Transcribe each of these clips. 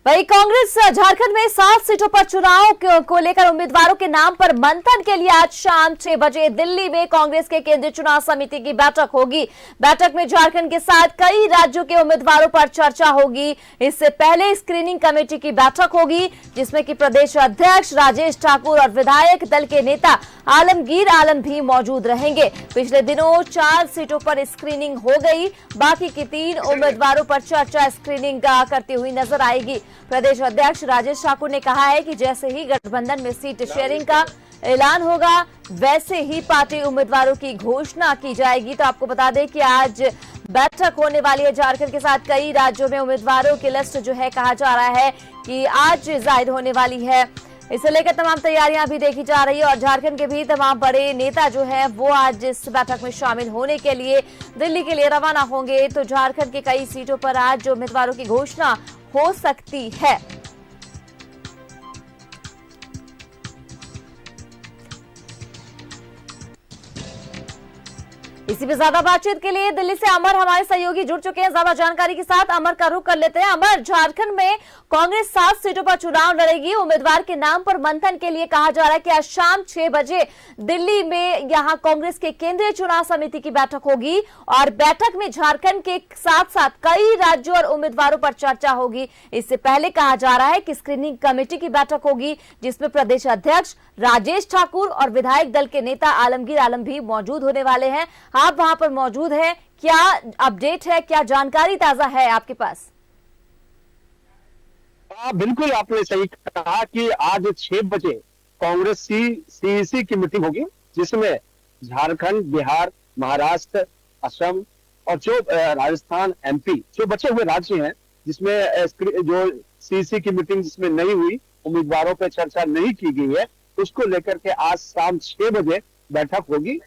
वही कांग्रेस झारखंड में 7 सीटों पर चुनाव को लेकर उम्मीदवारों के नाम पर मंथन के लिए आज शाम 6 बजे दिल्ली में कांग्रेस के केंद्रीय चुनाव समिति की बैठक होगी। बैठक में झारखंड के साथ कई राज्यों के उम्मीदवारों पर चर्चा होगी। इससे पहले स्क्रीनिंग कमेटी की बैठक होगी, जिसमें कि प्रदेश अध्यक्ष राजेश ठाकुर और विधायक दल के नेता आलमगीर आलम भी मौजूद रहेंगे। पिछले दिनों 4 सीटों पर स्क्रीनिंग हो गई, बाकी की 3 उम्मीदवारों पर चर्चा स्क्रीनिंग करती हुई नजर आएगी। प्रदेश अध्यक्ष राजेश ठाकुर ने कहा है कि जैसे ही गठबंधन में सीट शेयरिंग का ऐलान होगा, वैसे ही पार्टी उम्मीदवारों की घोषणा की जाएगी। तो आपको बता दें कि आज बैठक होने वाली है झारखंड के साथ कई राज्यों में उम्मीदवारों की लिस्ट जो है कहा जा रहा है कि आज जाहिर होने वाली है। इसे लेकर तमाम तैयारियां भी देखी जा रही है और झारखंड के भी तमाम बड़े नेता जो हैं वो आज इस बैठक में शामिल होने के लिए दिल्ली के लिए रवाना होंगे। तो झारखंड के कई सीटों पर आज जो उम्मीदवारों की घोषणा हो सकती है। इसी पे ज्यादा बातचीत के लिए दिल्ली से अमर हमारे सहयोगी जुड़ चुके हैं ज्यादा जानकारी के साथ। अमर का रुख कर लेते हैं। अमर, झारखंड में कांग्रेस 7 सीटों पर चुनाव लड़ेगी। उम्मीदवार के नाम पर मंथन के लिए कहा जा रहा है कि आज शाम 6 बजे दिल्ली में यहां कांग्रेस के केंद्रीय चुनाव समिति की बैठक होगी और बैठक में झारखंड के साथ साथ कई राज्यों और उम्मीदवारों पर चर्चा होगी। इससे पहले कहा जा रहा है कि स्क्रीनिंग कमेटी की बैठक होगी, जिसमें प्रदेश अध्यक्ष राजेश ठाकुर और विधायक दल के नेता आलमगीर आलम भी मौजूद होने वाले हैं। आप वहां पर मौजूद हैं, क्या अपडेट है, क्या जानकारी ताजा है आपके पास? बिल्कुल, आपने सही कहा कि आज 6 बजे कांग्रेस सीईसी की मीटिंग होगी, जिसमें झारखंड, बिहार, महाराष्ट्र, असम और जो राजस्थान, एमपी जो बचे हुए राज्य हैं, जिसमें जो सीईसी की मीटिंग जिसमें नहीं हुई, उम्मीदवारों पर चर्चा नहीं की गई है, उसको लेकर के आज शाम 6 बजे बैठक होगी।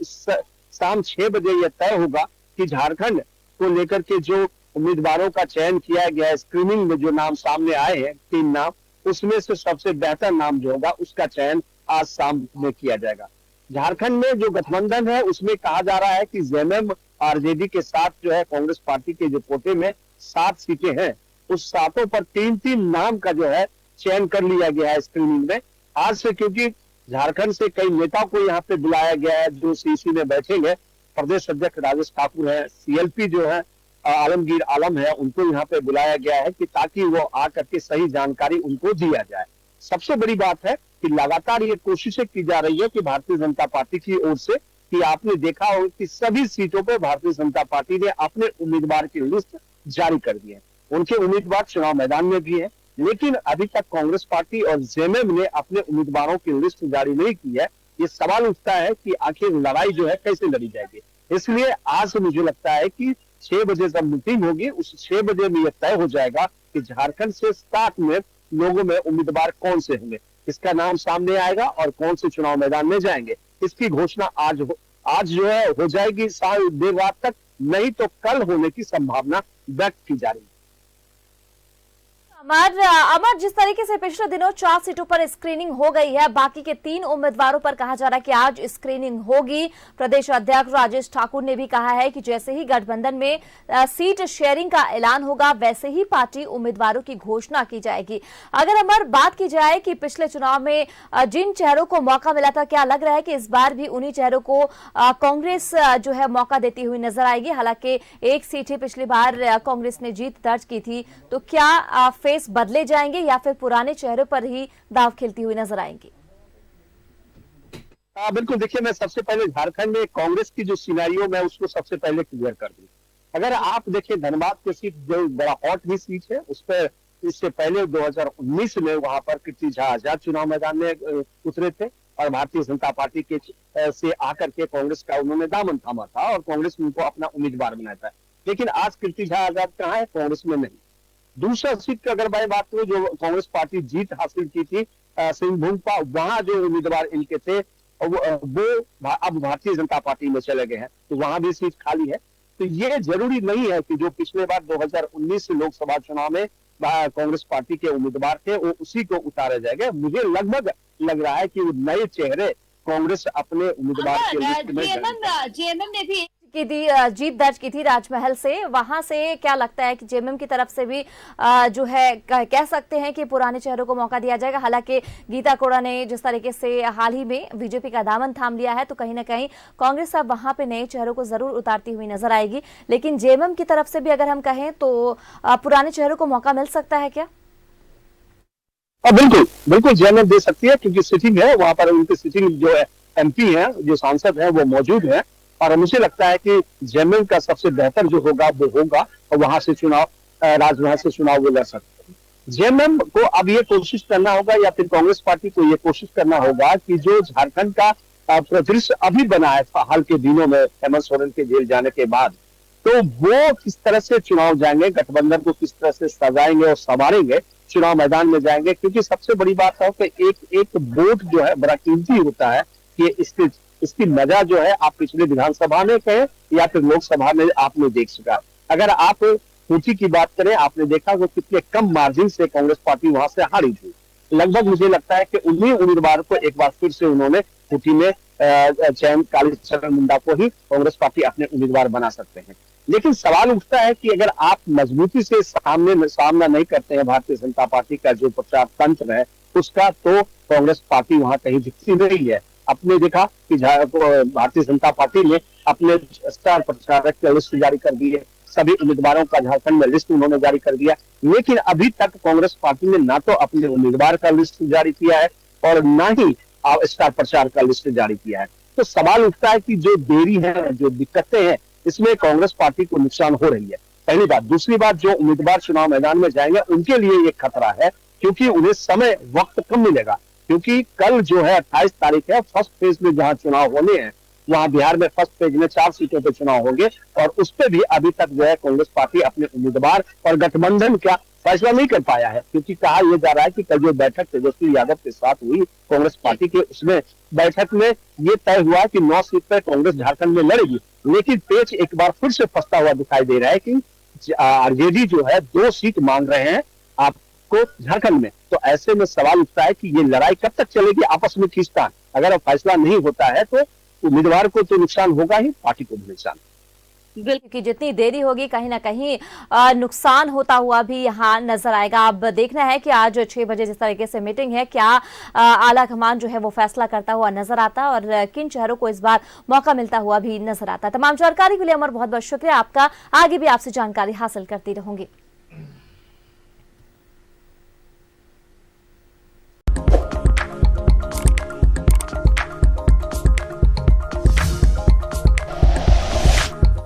शाम 6 बजे यह तय होगा कि झारखंड को लेकर के जो उम्मीदवारों का चयन किया गया है, स्क्रीनिंग में जो नाम सामने आए हैं 3 नाम, उसमें से सबसे बेहतर नाम जो होगा उसका चयन आज शाम में किया जाएगा। झारखंड में जो गठबंधन है उसमें कहा जा रहा है कि जेएमएम आरजेडी के साथ जो है कांग्रेस पार्टी के जो कोटे में 7 सीटें हैं, उस 7 पर 3-3 नाम का जो है चयन कर लिया गया है स्क्रीनिंग में। आज से क्योंकि झारखंड से कई नेताओं को यहाँ पे बुलाया गया है जो सीसी में बैठेंगे। प्रदेश अध्यक्ष राजेश ठाकुर है, सीएलपी जो है आलमगीर आलम है, उनको यहाँ पे बुलाया गया है कि ताकि वो आकर के सही जानकारी उनको दिया जाए। सबसे बड़ी बात है कि लगातार ये कोशिशें की जा रही है कि भारतीय जनता पार्टी की ओर से, कि आपने देखा हो कि सभी सीटों पर भारतीय जनता पार्टी ने अपने उम्मीदवार की लिस्ट जारी कर दी है। उनके उम्मीदवार चुनाव मैदान में भी है, लेकिन अभी तक कांग्रेस पार्टी और जेएमएम ने अपने उम्मीदवारों की लिस्ट जारी नहीं की है। ये सवाल उठता है कि आखिर लड़ाई जो है कैसे लड़ी जाएगी। इसलिए आज मुझे लगता है कि 6 बजे जब मीटिंग होगी, उस 6 बजे में यह तय हो जाएगा कि झारखंड से 7 में लोगों में उम्मीदवार कौन से होंगे, इसका नाम सामने आएगा और कौन से चुनाव मैदान में जाएंगे। इसकी घोषणा आज जो है हो जाएगी देर रात तक, नहीं तो कल होने की संभावना व्यक्त की जा रही है। अमर, जिस तरीके से पिछले दिनों 4 सीटों पर स्क्रीनिंग हो गई है, बाकी के 3 उम्मीदवारों पर कहा जा रहा है कि आज स्क्रीनिंग होगी। प्रदेश अध्यक्ष राजेश ठाकुर ने भी कहा है कि जैसे ही गठबंधन में सीट शेयरिंग का ऐलान होगा, वैसे ही पार्टी उम्मीदवारों की घोषणा की जाएगी। अगर अमर बात की जाए कि पिछले चुनाव में जिन चेहरों को मौका मिला था, क्या लग रहा है कि इस बार भी उन्हीं चेहरों को कांग्रेस जो है मौका देती हुई नजर आएगी? हालांकि 1 सीट ही पिछली बार कांग्रेस ने जीत दर्ज की थी, तो क्या फेस बदले जाएंगे या फिर पुराने चेहरों पर ही दाव खेलती हुई नजर आएंगी? बिल्कुल, देखिए, मैं सबसे पहले झारखंड में कांग्रेस की जो सिनेरियो मैं उसको सबसे पहले क्लियर कर दूं। अगर आप देखिए, धनबाद की सीट जो बड़ा हॉट भी सीट है, उस पर इससे पहले 2019 में वहां पर कीर्ति झा आजाद चुनाव मैदान में उतरे थे और भारतीय जनता पार्टी के से आकर के कांग्रेस का उन्होंने दामन थामा था और कांग्रेस ने उनको अपना उम्मीदवार बनाया था। लेकिन आज कीर्ति झा आजाद कहाँ है? कांग्रेस में नहीं। दूसरा सीट की अगर मैं बात करूं, जो कांग्रेस पार्टी जीत हासिल की थी सिंहभूम, वहां जो उम्मीदवार इनके थे वो अब भारतीय जनता पार्टी में चले गए हैं, तो वहां भी सीट खाली है। तो ये जरूरी नहीं है कि जो पिछले बार 2019 लोकसभा चुनाव में कांग्रेस पार्टी के उम्मीदवार थे वो उसी को उतारे जाएंगे। मुझे लगभग लग रहा है कि वो नए चेहरे कांग्रेस अपने उम्मीदवार के लिस्ट में जेएमएम ने भी की जीत दर्ज की थी राजमहल से, वहां से क्या लगता है कि जेएमएम की तरफ से भी जो है कह सकते हैं कि पुराने चेहरों को मौका दिया जाएगा? हालांकि गीता कोड़ा ने जिस तरीके से हाल ही में बीजेपी का दामन थाम लिया है, तो कहीं ना कहीं कांग्रेस अब वहां पे नए चेहरों को जरूर उतारती हुई नजर आएगी, लेकिन जेएमएम की तरफ से भी अगर हम कहें तो पुराने चेहरों को मौका मिल सकता है क्या? बिल्कुल बिल्कुल जेएमएम दे सकती है, क्योंकि सिटिंग है वहां पर, उनकी सिटिंग जो है एमपी है, जो सांसद है वो मौजूद है, और मुझे लगता है कि जेएमएम का सबसे बेहतर जो होगा वो होगा, और वहां से चुनाव, राजमहल से चुनाव वो लड़ सकते हैं। जेएमएम को अब ये कोशिश करना होगा, या फिर कांग्रेस पार्टी को ये कोशिश करना होगा कि जो झारखंड का परिदृश्य अभी बना है हाल के दिनों में हेमंत सोरेन के जेल जाने के बाद, तो वो किस तरह से चुनाव जाएंगे, गठबंधन को किस तरह से सजाएंगे और संवारेंगे, चुनाव मैदान में जाएंगे। क्योंकि सबसे बड़ी बात है कि एक वोट जो है बड़ा कीमती होता है, कि इसकी मजा जो है आप पिछले विधानसभा में कहें या फिर लोकसभा में आपने देख सका। अगर आप सूची की बात करें, आपने देखा वो कितने कम मार्जिन से कांग्रेस पार्टी वहां से हारी थी। लगभग मुझे लगता है कि उन्हीं उम्मीदवार को एक बार फिर से उन्होंने सूची में चयन, कालीचरण मुंडा को ही कांग्रेस पार्टी अपने उम्मीदवार बना सकते हैं। लेकिन सवाल उठता है कि अगर आप मजबूती से सामना नहीं करते हैं भारतीय जनता पार्टी का जो प्रचार तंत्र है उसका, तो कांग्रेस पार्टी वहां कहीं दिखती नहीं है। आपने देखा कि भारतीय जनता पार्टी ने अपने स्टार प्रचारक की लिस्ट जारी कर दी है, सभी उम्मीदवारों का झारखंड में लिस्ट उन्होंने जारी कर दिया, लेकिन अभी तक कांग्रेस पार्टी ने ना तो अपने उम्मीदवार का लिस्ट जारी किया है और ना ही स्टार प्रचार का लिस्ट जारी किया है। तो सवाल उठता है कि जो देरी है, जो दिक्कतें हैं, इसमें कांग्रेस पार्टी को नुकसान हो रही है, पहली बात। दूसरी बात, जो उम्मीदवार चुनाव मैदान में जाएंगे उनके लिए एक खतरा है, क्योंकि उन्हें समय वक्त कम मिलेगा। क्योंकि कल जो है 28 तारीख है, फर्स्ट फेज में जहां चुनाव होने हैं, वहां बिहार में फर्स्ट फेज में 4 सीटों पे चुनाव होंगे, और उस पर भी अभी तक जो है कांग्रेस पार्टी अपने उम्मीदवार और गठबंधन का फैसला नहीं कर पाया है। क्योंकि कहा यह जा रहा है कि कल जो बैठक तेजस्वी यादव के साथ हुई कांग्रेस पार्टी के, उसमें बैठक में ये तय हुआ कि 9 सीट पर कांग्रेस झारखंड में लड़ेगी, लेकिन पेच एक बार फिर से फंसता हुआ दिखाई दे रहा है कि आरजेडी जो है 2 सीट मांग रहे हैं आपको झारखंड में। तो ऐसे में सवाल उठता है कि ये लड़ाई कब तक चलेगी, आपस में खींचतान। अगर अब फैसला नहीं होता है तो उम्मीदवार को तो नुकसान होगा ही, पार्टी को भी नुकसान। बिल्कुल, कि जितनी देरी होगी कहीं ना कहीं नुकसान होता हुआ भी यहाँ नजर आएगा। अब देखना है कि आज 6 बजे जिस तरीके से मीटिंग है, क्या आला कमान जो है वो फैसला करता हुआ नजर आता है और किन चेहरों को इस बार मौका मिलता हुआ भी नजर आता है। तमाम जानकारी के लिए अमर बहुत बहुत शुक्रिया आपका, आगे भी आपसे जानकारी हासिल करती रहूंगी।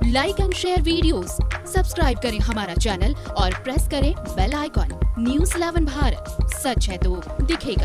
Like and share videos, subscribe करें हमारा चैनल और प्रेस करें बेल आइकॉन। न्यूज़ 11 भारत, सच है तो दिखेगा।